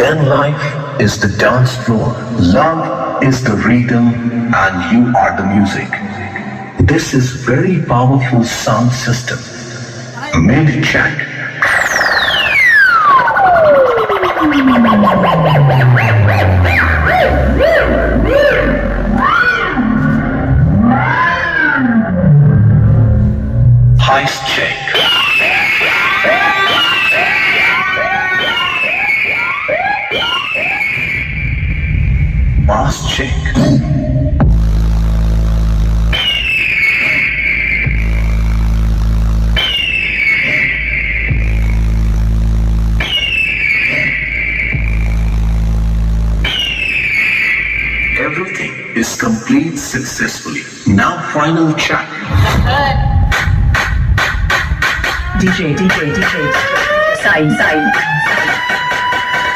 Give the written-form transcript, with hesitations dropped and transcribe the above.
Then life is the dance floor, love is the rhythm, and you are the music. This is very powerful sound system. Mid check. Heist check. Mass check. Everything is complete successfully. Now final check. DJ. Side.